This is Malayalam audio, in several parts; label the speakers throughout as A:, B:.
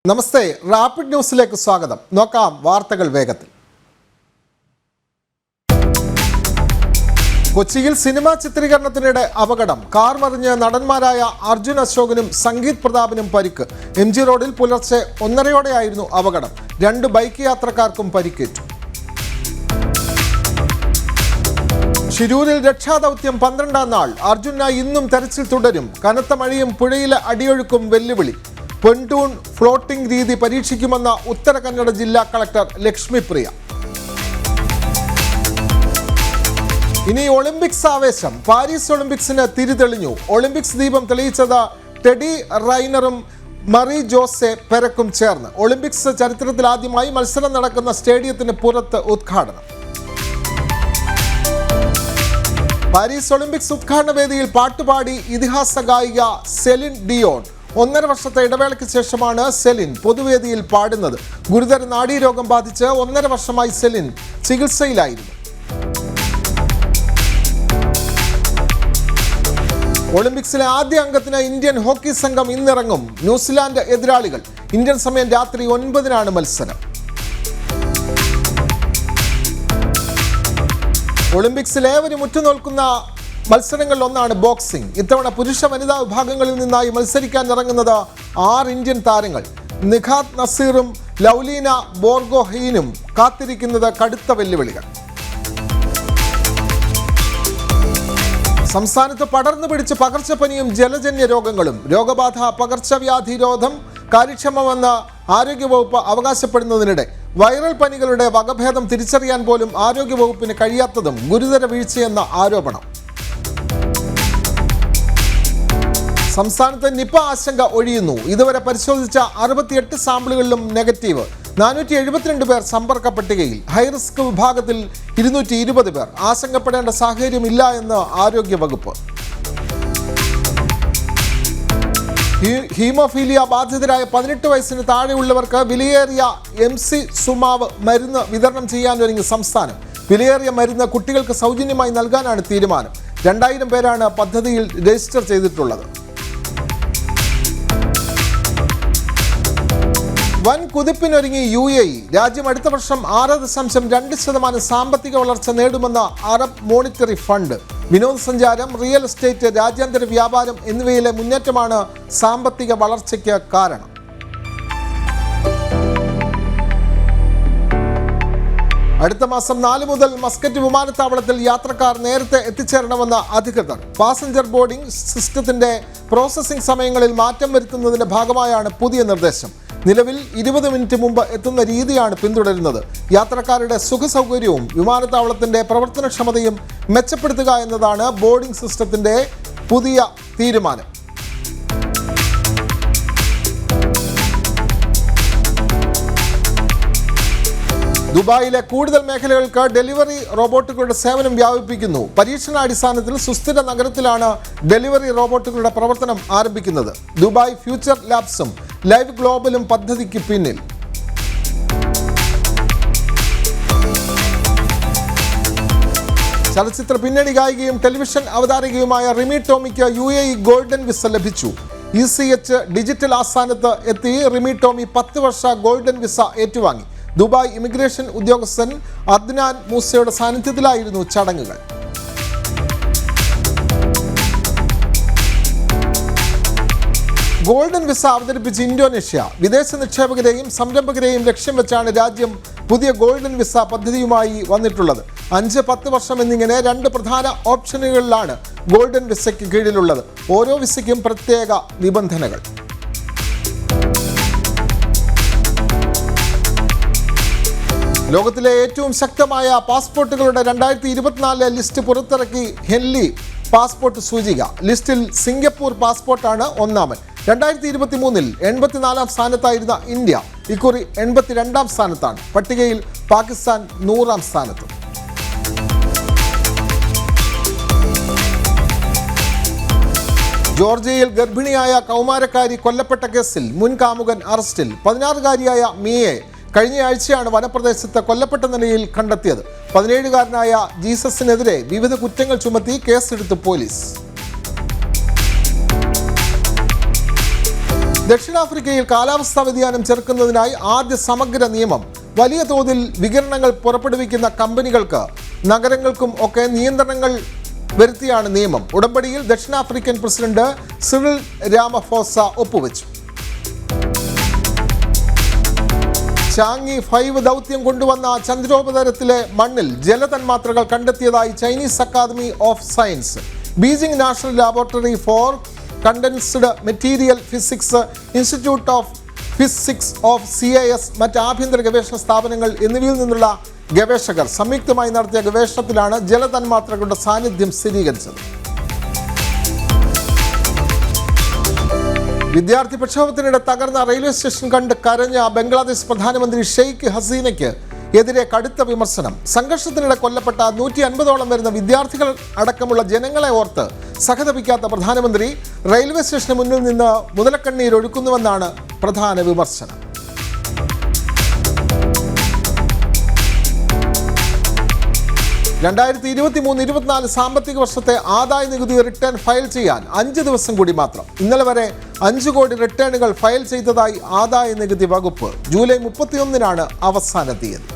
A: നമസ്തേ, റാപ്പിഡ് ന്യൂസിലേക്ക് സ്വാഗതം. നോക്കാം വാർത്തകൾ വേഗത്തിൽ. കൊച്ചിയിൽ സിനിമാ ചിത്രീകരണത്തിനിടെ അപകടം. കാർ മറിഞ്ഞ് നടന്മാരായ അർജുൻ അശോകനും സംഗീത് പ്രതാപിനും പരിക്ക്. MG റോഡിൽ പുലർച്ചെ 1:30 അപകടം. 2 ബൈക്ക് യാത്രക്കാർക്കും പരിക്കേറ്റു. ഷിരൂരിൽ രക്ഷാദൗത്യം 12ാം നാൾ. അർജുനായി ഇന്നും തെരച്ചിൽ തുടരും. കനത്ത മഴയും പുഴയിലെ അടിയൊഴുക്കും വെല്ലുവിളി. പൊൻടൂൺ ഫ്ലോട്ടിംഗ് രീതി പരീക്ഷിക്കുമെന്ന ഉത്തര കന്നഡ ജില്ലാ കളക്ടർ ലക്ഷ്മിപ്രിയ. ഇനി ഒളിമ്പിക്സ് ആവേശം. പാരീസ് ഒളിമ്പിക്സിന് തിരിതെളിഞ്ഞു. ഒളിമ്പിക്സ് ദീപം തെളിയിച്ചത് ടെഡി റൈനറും മറി ജോസെ പെരക്കും ചേർന്ന്. ഒളിമ്പിക്സ് ചരിത്രത്തിൽ ആദ്യമായി മത്സരം നടക്കുന്ന സ്റ്റേഡിയത്തിന് പുറത്ത് ഉദ്ഘാടനം. പാരീസ് ഒളിമ്പിക്സ് ഉദ്ഘാടന വേദിയിൽ പാട്ടുപാടി ഇതിഹാസ ഗായിക സെലിൻ ഡിയോൺ. 1.5 വർഷത്തെ ഇടവേളയ്ക്ക് ശേഷമാണ് സെലിൻ പൊതുവേദിയിൽ പാടുന്നത്. ഗുരുതര നാഡീരോഗം ബാധിച്ച് 1.5 വർഷമായി സെലിൻ ചികിത്സയിലായിരുന്നു. ഒളിമ്പിക്സിലെ ആദ്യ അംഗത്തിന് ഇന്ത്യൻ ഹോക്കി സംഘം ഇന്നിറങ്ങും. ന്യൂസിലാൻഡ് എതിരാളികൾ. ഇന്ത്യൻ സമയം രാത്രി 9-നാണ് മത്സരം. ഒളിമ്പിക്സിൽ ഏവരും ഉറ്റുനോക്കുന്ന മത്സരങ്ങളിൽ ഒന്നാണ് ബോക്സിംഗ്. ഇത്തവണ പുരുഷ വനിതാ വിഭാഗങ്ങളിൽ നിന്നായി മത്സരിക്കാൻ ഇറങ്ങുന്നത് 6 ഇന്ത്യൻ താരങ്ങൾ. നിഖാത് നസീറും ലൗലീന ബോർഗോഹെയ്നും കാത്തിരിക്കുന്നത് കടുത്ത വെല്ലുവിളികൾ. സംസ്ഥാനത്ത് പടർന്നു പിടിച്ച് പകർച്ചപ്പനിയും ജലജന്യ രോഗങ്ങളും. രോഗബാധ പകർച്ചവ്യാധി രോധം കാര്യക്ഷമമെന്ന് ആരോഗ്യവകുപ്പ് അവകാശപ്പെടുന്നതിനിടെ വൈറൽ പനികളുടെ വകഭേദം തിരിച്ചറിയാൻ പോലും ആരോഗ്യവകുപ്പിന് കഴിയാത്തതും ഗുരുതര വീഴ്ചയെന്ന ആരോപണം. സംസ്ഥാനത്ത് നിപ ആശങ്ക ഒഴിയുന്നു. ഇതുവരെ പരിശോധിച്ച 68 സാമ്പിളുകളിലും നെഗറ്റീവ്. 472 പേർ സമ്പർക്ക പട്ടികയിൽ. ഹൈറിസ്ക് വിഭാഗത്തിൽ 220 പേർ. ആശങ്കപ്പെടേണ്ട സാഹചര്യമില്ല എന്ന് ആരോഗ്യവകുപ്പ്. ഹീമോഫീലിയ ബാധിതരായ 18 വയസ്സിന് താഴെയുള്ളവർക്ക് വിലയേറിയ MC സുമാവ് മരുന്ന് വിതരണം ചെയ്യാനൊരുങ്ങി സംസ്ഥാനം. വിലയേറിയ മരുന്ന് കുട്ടികൾക്ക് സൗജന്യമായി നൽകാനാണ് തീരുമാനം. 2000 പേരാണ് പദ്ധതിയിൽ രജിസ്റ്റർ ചെയ്തിട്ടുള്ളത്. വൻ കുതിപ്പിനൊരുങ്ങി UAE. രാജ്യം അടുത്ത വർഷം 6.2% സാമ്പത്തിക വളർച്ച നേടുമെന്ന അറബ് മോണിറ്ററി ഫണ്ട്. വിനോദസഞ്ചാരം, റിയൽ എസ്റ്റേറ്റ്, രാജ്യാന്തര വ്യാപാരം എന്നിവയിലെ മുന്നേറ്റമാണ് സാമ്പത്തിക വളർച്ചയ്ക്ക് കാരണം. അടുത്ത മാസം 4 മുതൽ മസ്കറ്റ് വിമാനത്താവളത്തിൽ യാത്രക്കാർ നേരത്തെ എത്തിച്ചേരണമെന്ന അധികൃതർ. പാസഞ്ചർ ബോർഡിംഗ് സിസ്റ്റത്തിന്റെ പ്രോസസ്സിംഗ് സമയങ്ങളിൽ മാറ്റം വരുത്തുന്നതിന്റെ ഭാഗമായാണ് പുതിയ നിർദ്ദേശം. നിലവിൽ 20 മിനിറ്റ് മുമ്പ് എത്തുന്ന രീതിയാണ് പിന്തുടരുന്നത്. യാത്രക്കാരുടെ സുഖസൗകര്യവും വിമാനത്താവളത്തിന്റെ പ്രവർത്തനക്ഷമതയും മെച്ചപ്പെടുത്തുക എന്നതാണ് ബോർഡിംഗ് സിസ്റ്റത്തിന്റെ പുതിയ തീരുമാനം. ദുബായിലെ കൂടുതൽ മേഖലകൾക്ക് ഡെലിവറി റോബോട്ടുകളുടെ സേവനം വ്യാപിപ്പിക്കുന്നു. പരീക്ഷണാടിസ്ഥാനത്തിൽ സുസ്ഥിര നഗരത്തിലാണ് ഡെലിവറി റോബോട്ടുകളുടെ പ്രവർത്തനം ആരംഭിക്കുന്നത്. ദുബായ് ഫ്യൂച്ചർ ലാബ്സും ലൈവ് ഗ്ലോബലും പദ്ധതിക്ക് പിന്നിൽ. ചലച്ചിത്ര പിന്നണി ഗായികയും ടെലിവിഷൻ അവതാരകയുമായ റിമി ടോമിക്ക് UAE ഗോൾഡൻ വിസ ലഭിച്ചു. ECH ഡിജിറ്റൽ ആസ്ഥാനത്ത് എത്തി റിമി ടോമി 10 വർഷ ഗോൾഡൻ വിസ ഏറ്റുവാങ്ങി. ദുബായ് ഇമിഗ്രേഷൻ ഉദ്യോഗസ്ഥൻ അദ്നാൻ മൂസയുടെ സാന്നിധ്യത്തിലായിരുന്നു ചടങ്ങുകൾ. ഗോൾഡൻ വിസ അവതരിപ്പിച്ച് ഇന്തോനേഷ്യ. വിദേശ നിക്ഷേപകരെയും സംരംഭകരെയും ലക്ഷ്യം വെച്ചാണ് രാജ്യം പുതിയ ഗോൾഡൻ വിസ പദ്ധതിയുമായി വന്നിട്ടുള്ളത്. 5-10 വർഷം എന്നിങ്ങനെ 2 പ്രധാന ഓപ്ഷനുകളിലാണ് ഗോൾഡൻ വിസയ്ക്ക് കീഴിലുള്ളത്. ഓരോ വിസയ്ക്കും പ്രത്യേക നിബന്ധനകൾ. ലോകത്തിലെ ഏറ്റവും ശക്തമായ പാസ്പോർട്ടുകളുടെ 2024 ലിസ്റ്റ് പുറത്തിറക്കി ഹെൻലി പാസ്പോർട്ട് സൂചിക. ലിസ്റ്റിൽ സിംഗപ്പൂർ പാസ്പോർട്ടാണ് ഒന്നാമൻ. 2023 84ാം സ്ഥാനത്തായിരുന്ന ഇന്ത്യ ഇക്കുറി 82ാം സ്ഥാനത്താണ്. പട്ടികയിൽ പാകിസ്ഥാൻ 100ാം സ്ഥാനത്ത്. ജോർജിയയിൽ ഗർഭിണിയായ കൗമാരക്കാരി കൊല്ലപ്പെട്ട കേസിൽ മുൻ കാമുകൻ അറസ്റ്റിൽ. 16-കാരിയായ മിയെ കഴിഞ്ഞയാഴ്ചയാണ് വനപ്രദേശത്ത് കൊല്ലപ്പെട്ട നിലയിൽ കണ്ടെത്തിയത്. 17-കാരനായ ജീസസിനെതിരെ വിവിധ കുറ്റങ്ങൾ ചുമത്തി കേസെടുത്ത് പോലീസ്. ദക്ഷിണാഫ്രിക്കയിൽ കാലാവസ്ഥാ വ്യതിയാനം ചെറുക്കുന്നതിനായി ആദ്യ സമഗ്ര നിയമം. വലിയ തോതിൽ വികിരണങ്ങൾ പുറപ്പെടുവിക്കുന്ന കമ്പനികൾക്ക് നഗരങ്ങൾക്കും ഒക്കെ നിയന്ത്രണങ്ങൾ വരുത്തിയാണ് നിയമം. ഉടമ്പടിയിൽ ദക്ഷിണാഫ്രിക്കൻ പ്രസിഡന്റ് സിറിൽ രാമഫോസ ഒപ്പുവെച്ചു. ചാങ്ങി 5 ദൗത്യം കൊണ്ടുവന്ന ചന്ദ്രോപരിതലത്തിലെ മണ്ണിൽ ജലതന്മാത്രകൾ കണ്ടെത്തിയതായി Chinese academy of science. Beijing national laboratory for condensed material physics, institute of physics of CIS, മറ്റ് ആഭ്യന്തര ഗവേഷണ സ്ഥാപനങ്ങൾ എന്നിവയിൽ നിന്നുള്ള ഗവേഷകർ സംയുക്തമായി നടത്തിയ ഗവേഷണത്തിലാണ് ജലതന്മാത്രകളുടെ സാന്നിധ്യം സ്ഥിരീകരിച്ചത്. വിദ്യാർത്ഥി പ്രക്ഷോഭത്തിനിടെ തകർന്ന റെയിൽവേ സ്റ്റേഷൻ കണ്ട് കരഞ്ഞ ബംഗ്ലാദേശ് പ്രധാനമന്ത്രി ഷെയ്ഖ് ഹസീനയ്ക്ക് എതിരെ കടുത്ത വിമർശനം. സംഘർഷത്തിനിടെ കൊല്ലപ്പെട്ട 150ഓളം വരുന്ന വിദ്യാർത്ഥികൾ അടക്കമുള്ള ജനങ്ങളെ ഓർത്ത് സഹതപിക്കാത്ത പ്രധാനമന്ത്രി റെയിൽവേ സ്റ്റേഷന് മുന്നിൽ നിന്ന് മുതലക്കണ്ണീരൊഴുക്കുന്നുവെന്നാണ് പ്രധാന വിമർശനം. രണ്ടായിരത്തി 23-24 സാമ്പത്തിക വർഷത്തെ ആദായ നികുതി റിട്ടേൺ ഫയൽ ചെയ്യാൻ 5 ദിവസം കൂടി മാത്രം. ഇന്നലെ വരെ 5 കോടി റിട്ടേണുകൾ ഫയൽ ചെയ്തതായി ആദായ നികുതി വകുപ്പ്. ജൂലൈ 31-നാണ് അവസാന തീയതി.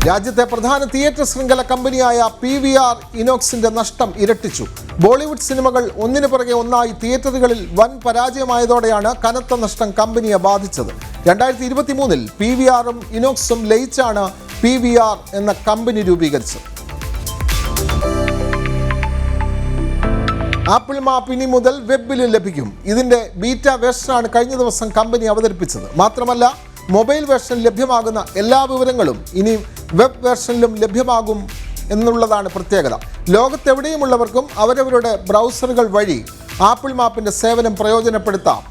A: രാജ്യത്തെ പ്രധാന തിയേറ്റർ ശൃംഖല കമ്പനിയായ PVR ഇനോക്സിന്റെ നഷ്ടം ഇരട്ടിച്ചു. ബോളിവുഡ് സിനിമകൾ ഒന്നിനു പുറകെ ഒന്നായി തിയേറ്ററുകളിൽ വൻ പരാജയമായതോടെയാണ് കനത്ത നഷ്ടം കമ്പനിയെ ബാധിച്ചത്. 2023-ൽ PVRഉം ഇനോക്സും ലയിച്ചാണ് PVR എന്ന കമ്പനി രൂപീകരിച്ചത്. ആപ്പിൾ മാപ്പ് ഇനി മുതൽ വെബിൽ ലഭിക്കും. ഇതിന്റെ ബീറ്റ വേർഷനാണ് കഴിഞ്ഞ ദിവസം കമ്പനി അവതരിപ്പിച്ചത്. മാത്രമല്ല, മൊബൈൽ വേർഷൻ ലഭ്യമാകുന്ന എല്ലാ വിവരങ്ങളും ഇനി വെബ് വേർഷനിലും ലഭ്യമാകും എന്നുള്ളതാണ് പ്രത്യേകത. ലോകത്തെവിടെയുമുള്ളവർക്കും അവരവരുടെ ബ്രൗസറുകൾ വഴി ആപ്പിൾ മാപ്പിന്റെ സേവനം പ്രയോജനപ്പെടുത്താം.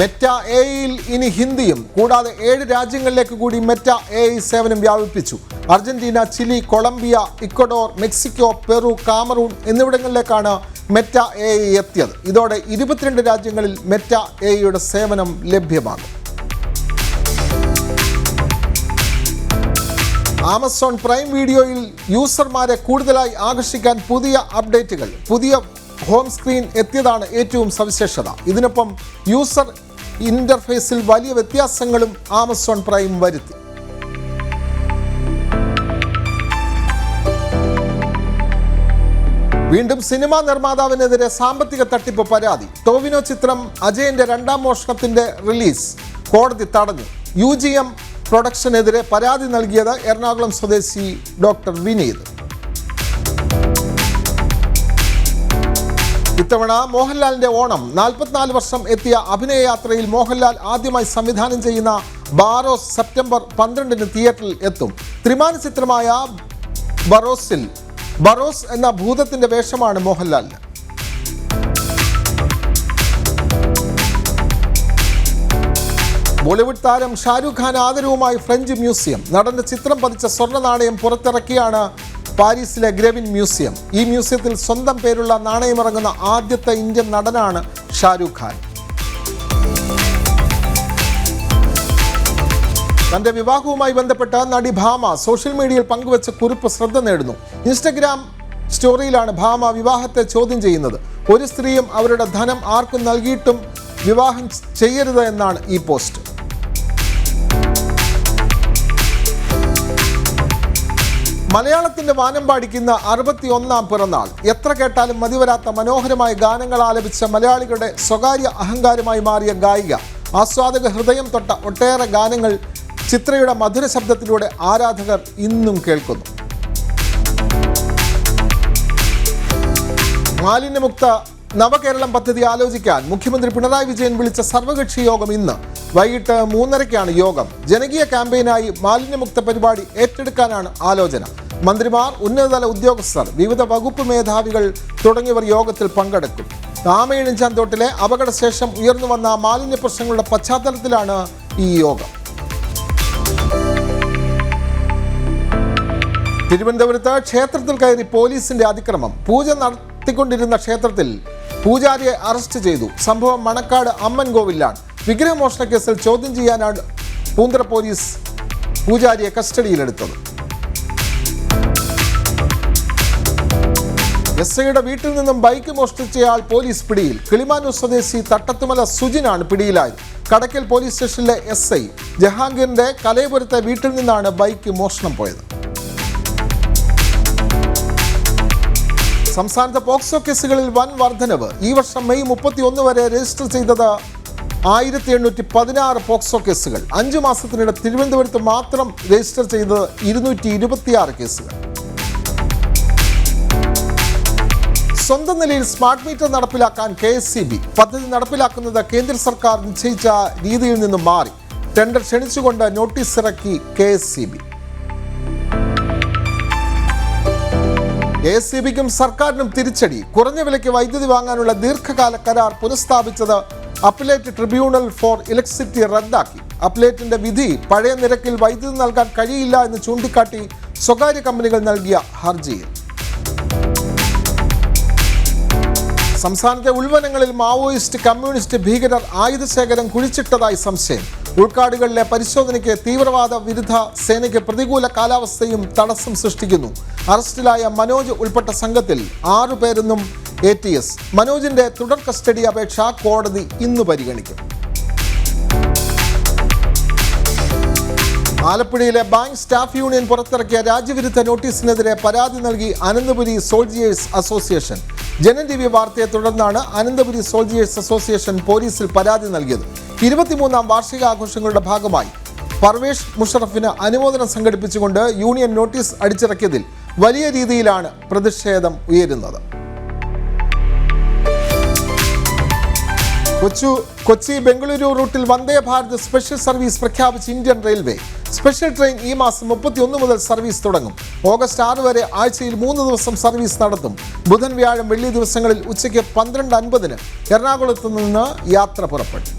A: മെറ്റ AIയിൽ ഇനി ഹിന്ദിയും. കൂടാതെ 7 രാജ്യങ്ങളിലേക്ക് കൂടി മെറ്റ AI സേവനം വ്യാപിപ്പിച്ചു. Argentina, Chile, Colombia, Ecuador, Mexico, Peru, Cameroon എന്നിവിടങ്ങളിലേക്കാണ് മെറ്റ AI എത്തിയത്. ഇതോടെ 22 രാജ്യങ്ങളിൽ മെറ്റ AIയുടെ സേവനം ലഭ്യമാകും. ആമസോൺ പ്രൈം വീഡിയോയിൽ യൂസർമാരെ കൂടുതലായി ആകർഷിക്കാൻ പുതിയ അപ്ഡേറ്റുകൾ. പുതിയ ഹോം സ്ക്രീൻ എത്തിയതാണ് ഏറ്റവും സവിശേഷത. ഇതിനൊപ്പം യൂസർ ഇന്റർഫേസിൽ വലിയ വ്യത്യാസങ്ങളും ആമസോൺ പ്രൈം വരുത്തി. വീണ്ടും സിനിമാ നിർമ്മാതാവിനെതിരെ സാമ്പത്തിക തട്ടിപ്പ് പരാതി. ടോവിനോ ചിത്രം അജയന്റെ 2ാം മോഷണത്തിന്റെ റിലീസ് കോടതി തടഞ്ഞു. UGM പ്രൊഡക്ഷനെതിരെ പരാതി നൽകിയത് എറണാകുളം സ്വദേശി ഡോക്ടർ വിനീത്. ഇത്തവണ മോഹൻലാലിന്റെ ഓണം. 44 വർഷം എത്തിയ അഭിനയയാത്രയിൽ മോഹൻലാൽ ആദ്യമായി സംവിധാനം ചെയ്യുന്ന ബാറോസ് സെപ്റ്റംബർ 12-ന് തിയേറ്ററിൽ എത്തും. ത്രിമാന ചിത്രമായ ബറോസ് എന്ന ഭൂതത്തിന്റെ വേഷമാണ് മോഹൻലാലിന്. ബോളിവുഡ് താരം ഷാരൂഖ് ഖാൻ ആദരവുമായി ഫ്രഞ്ച് മ്യൂസിയം. നടന്റെ ചിത്രം പതിച്ച സ്വർണ്ണ നാണയം പുറത്തിറക്കിയാണ് പാരീസിലെ ഗ്രവിൻ മ്യൂസിയം. ഈ മ്യൂസിയത്തിൽ സ്വന്തം പേരുള്ള നാണയമിറങ്ങുന്ന ആദ്യത്തെ ഇന്ത്യൻ നടനാണ് ഷാരൂഖ് ഖാൻ. തന്റെ വിവാഹവുമായി ബന്ധപ്പെട്ട നടി ഭാമ സോഷ്യൽ മീഡിയയിൽ പങ്കുവച്ച കുറിപ്പ് ശ്രദ്ധ നേടുന്നു. ഇൻസ്റ്റഗ്രാം സ്റ്റോറിയിലാണ് ഭാമ വിവാഹത്തെ ചോദ്യം ചെയ്യുന്നത്. ഒരു സ്ത്രീയും അവരുടെ ധനം ആർക്കും നൽകിയിട്ടും വിവാഹം ചെയ്യരുത് എന്നാണ് ഈ പോസ്റ്റ്. മലയാളത്തിന്റെ വാനം പാടിക്കുന്ന 61ാം പിറന്നാൾ. എത്ര കേട്ടാലും മതിവരാത്ത മനോഹരമായ ഗാനങ്ങൾ ആലപിച്ച മലയാളികളുടെ സ്വകാര്യ അഹങ്കാരമായി മാറിയ ഗായിക. ആസ്വാദക ഹൃദയം തൊട്ട ഒട്ടേറെ ഗാനങ്ങൾ ചിത്രയുടെ മധുര ശബ്ദത്തിലൂടെ ആരാധകർ ഇന്നും കേൾക്കുന്നു. മാലിന്യമുക്ത നവകേരളം പദ്ധതി ആലോചിക്കാൻ മുഖ്യമന്ത്രി പിണറായി വിജയൻ വിളിച്ച സർവകക്ഷി യോഗം ഇന്ന് വൈകിട്ട് 3:30-ക്കാണ് യോഗം. ജനകീയ ക്യാമ്പയിനായി മാലിന്യമുക്ത പരിപാടി ഏറ്റെടുക്കാനാണ് ആലോചന. മന്ത്രിമാർ, ഉന്നതതല ഉദ്യോഗസ്ഥർ, വിവിധ വകുപ്പ് മേധാവികൾ തുടങ്ങിയവർ യോഗത്തിൽ പങ്കെടുക്കും. ആമയിഴഞ്ചാന്തോട്ടിലെ അപകടശേഷം ഉയർന്നു വന്ന മാലിന്യ പ്രശ്നങ്ങളുടെ പശ്ചാത്തലത്തിലാണ് ഈ യോഗം. തിരുവനന്തപുരത്ത് ക്ഷേത്രത്തിൽ കയറി പോലീസിന്റെ അതിക്രമം. പൂജ നടത്തിക്കൊണ്ടിരുന്ന ക്ഷേത്രത്തിൽ പൂജാരിയെ അറസ്റ്റ് ചെയ്തു. സംഭവം മണക്കാട് അമ്മൻകോവിലാണ്. വിഗ്രഹമോഷണ കേസിൽ ചോദ്യം ചെയ്യാനാണ് പൂന്തറ പോലീസ് പൂജാരിയെ കസ്റ്റഡിയിലെടുത്തത്. എസ്ഐയുടെ വീട്ടിൽ നിന്നും ബൈക്ക് മോഷ്ടിച്ചയാൾ പോലീസ് പിടിയിൽ. കിളിമാനൂർ സ്വദേശി തട്ടത്തുമല സുജിനാണ് പിടിയിലായത്. കടക്കൽ പോലീസ് സ്റ്റേഷനിലെ എസ്ഐ ജഹാംഗീറിന്റെ കലയപുരത്തെ വീട്ടിൽ നിന്നാണ് ബൈക്ക് മോഷണം പോയത്. സംസ്ഥാനത്തെ പോക്സോ കേസുകളിൽ വൻ വർധനവ്. ഈ വർഷം മെയ് 31 വരെ രജിസ്റ്റർ ചെയ്തത് 1816 പോക്സോ കേസുകൾ. 5 മാസത്തിനിടെ തിരുവനന്തപുരത്ത് മാത്രം രജിസ്റ്റർ ചെയ്തത് 226 കേസുകൾ. സ്വന്തം നിലയിൽ സ്മാർട്ട് മീറ്റർ നടപ്പിലാക്കാൻ KSEB പദ്ധതി നടപ്പിലാക്കുന്നത് കേന്ദ്ര സർക്കാർ നിശ്ചയിച്ച രീതിയിൽ നിന്നും മാറി. ടെൻഡർ ക്ഷണിച്ചുകൊണ്ട് നോട്ടീസ് ഇറക്കി KSEB. KSEBക്കും സർക്കാരിനും തിരിച്ചടി. കുറഞ്ഞ വിലയ്ക്ക് വൈദ്യുതി വാങ്ങാനുള്ള ദീർഘകാല കരാർ പുനഃസ്ഥാപിച്ചത് അപ്പലേറ്റ് ട്രിബ്യൂണൽ ഫോർ ഇലക്ട്രിസിറ്റി റദ്ദാക്കി. അപ്പലേറ്റിന്റെ വിധി പഴയ നിരക്കിൽ വൈദ്യുതി നൽകാൻ കഴിയില്ല എന്ന് ചൂണ്ടിക്കാട്ടി സ്വകാര്യ കമ്പനികൾ നൽകിയ ഹർജിയിൽ. സംസ്ഥാനത്തെ ഉൾവനങ്ങളിൽ മാവോയിസ്റ്റ് കമ്മ്യൂണിസ്റ്റ് ഭീകരർ ആയുധശേഖരം കുഴിച്ചിട്ടതായി സംശയം. ഉൾക്കാടുകളിലെ പരിശോധനയ്ക്ക് തീവ്രവാദ വിരുദ്ധ സേനയ്ക്ക് പ്രതികൂല കാലാവസ്ഥയും തടസ്സം സൃഷ്ടിക്കുന്നു. അറസ്റ്റിലായ മനോജ് ഉൾപ്പെട്ട സംഘത്തിൽ 6 പേരെന്നും ATS. മനോജിന്റെ തുടർ കസ്റ്റഡി അപേക്ഷ കോടതി ഇന്ന് പരിഗണിക്കും. ആലപ്പുഴയിലെ ബാങ്ക് സ്റ്റാഫ് യൂണിയൻ പുറത്തിറക്കിയ രാജ്യവിരുദ്ധ നോട്ടീസിനെതിരെ പരാതി നൽകി അനന്തപുരി സോൾജിയേഴ്സ് അസോസിയേഷൻ. ജനം TV വാർത്തയെ തുടർന്നാണ് അനന്തപുരി സോൾജിയേഴ്സ് അസോസിയേഷൻ പോലീസിൽ പരാതി നൽകിയത്. 23ാം വാർഷികാഘോഷങ്ങളുടെ ഭാഗമായി പർവേഷ് മുഷറഫിന് അനുമോദനം സംഘടിപ്പിച്ചുകൊണ്ട് യൂണിയൻ നോട്ടീസ് അടിച്ചിറക്കിയതിൽ വലിയ രീതിയിലാണ് പ്രതിഷേധം ഉയരുന്നത്. കൊച്ചി ബംഗളൂരു റൂട്ടിൽ വന്ദേ ഭാരത് സ്പെഷ്യൽ സർവീസ് പ്രഖ്യാപിച്ച് ഇന്ത്യൻ റെയിൽവേ. സ്പെഷ്യൽ ട്രെയിൻ ഈ മാസം 31 മുതൽ സർവീസ് തുടങ്ങും. ഓഗസ്റ്റ് 6 വരെ ആഴ്ചയിൽ 3 ദിവസം സർവീസ് നടത്തും. ബുധൻ, വ്യാഴം, വെള്ളി ദിവസങ്ങളിൽ ഉച്ചയ്ക്ക് 12:50 എറണാകുളത്ത് നിന്ന് യാത്ര പുറപ്പെടും.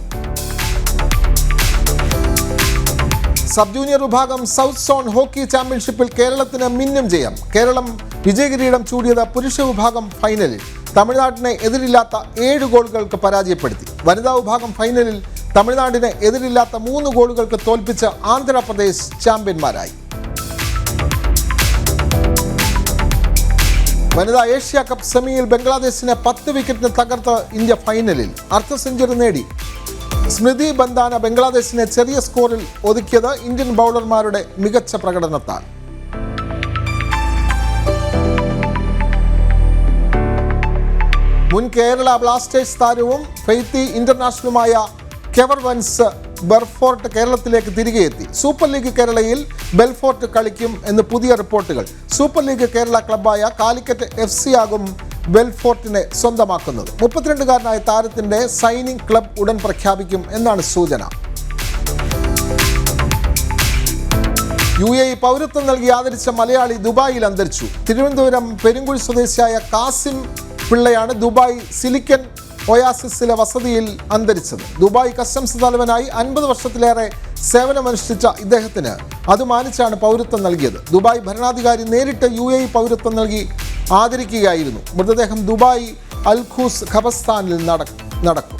A: സബ് ജൂനിയർ വിഭാഗം സൗത്ത് സോൺ ഹോക്കി ചാമ്പ്യൻഷിപ്പിൽ കേരളത്തിന് മിന്നും ജയം. കേരളം വിജയകിരീടം ചൂടിയത് പുരുഷ വിഭാഗം ഫൈനലിൽ തമിഴ്നാടിനെ എതിരില്ലാത്ത 7 ഗോളുകൾക്ക് പരാജയപ്പെടുത്തി. വനിതാ വിഭാഗം ഫൈനലിൽ തമിഴ്നാടിനെ എതിരില്ലാത്ത 3 ഗോളുകൾക്ക് തോൽപ്പിച്ച് ആന്ധ്രാപ്രദേശ് ചാമ്പ്യന്മാരായി. വനിതാ ഏഷ്യ കപ്പ് സെമിയിൽ ബംഗ്ലാദേശിനെ 10 വിക്കറ്റിന് തകർത്ത് ഇന്ത്യ ഫൈനലിൽ. അർദ്ധ സെഞ്ചുറി നേടി സ്മൃതി ബന്ദാന ബംഗ്ലാദേശിനെ ചെറിയ സ്കോറിൽ ഒതുക്കിയത് ഇന്ത്യൻ ബൗളർമാരുടെ മികച്ച പ്രകടനത്താൽ. മുൻ കേരള ബ്ലാസ്റ്റേഴ്സ് താരവും ഫെയ്ത്തി ഇന്റർനാഷണലുമായ കെവർ വൻസ് ബെൽഫോർട്ട് കേരളത്തിലേക്ക് തിരികെ എത്തി. സൂപ്പർ ലീഗ് കേരളയിൽ ബെൽഫോർട്ട് കളിക്കും എന്ന് പുതിയ റിപ്പോർട്ടുകൾ. സൂപ്പർ ലീഗ് കേരള ക്ലബ്ബായ കാലിക്കറ്റ് FC ആകും ബെൽഫോർട്ടിനെ സ്വന്തമാക്കുന്നത്. 32കാരനായ താരത്തിന്റെ സൈനിങ് ക്ലബ് ഉടൻ പ്രഖ്യാപിക്കും എന്നാണ് സൂചന. UAE പൗരത്വം നൽകി ആദരിച്ച മലയാളി ദുബായിൽ അന്തരിച്ചു. തിരുവനന്തപുരം പെരുങ്കുഴി സ്വദേശിയായ കാസിം പിള്ളയാണ് ദുബായ് സിലിക്കൺ ഒയാസിസിലെ വസതിയിൽ അന്തരിച്ചത്. ദുബായ് കസ്റ്റംസ് തലവനായി 50 വർഷത്തിലേറെ സേവനമനുഷ്ഠിച്ച ഇദ്ദേഹത്തിന് അത് മാനിച്ചാണ് പൗരത്വം നൽകിയത്. ദുബായ് ഭരണാധികാരി നേരിട്ട് UAE പൗരത്വം നൽകി ആദരിക്കുകയായിരുന്നു. മൃതദേഹം ദുബായ് അൽഖൂസ് ഖബർസ്ഥാനിൽ നടക്കും.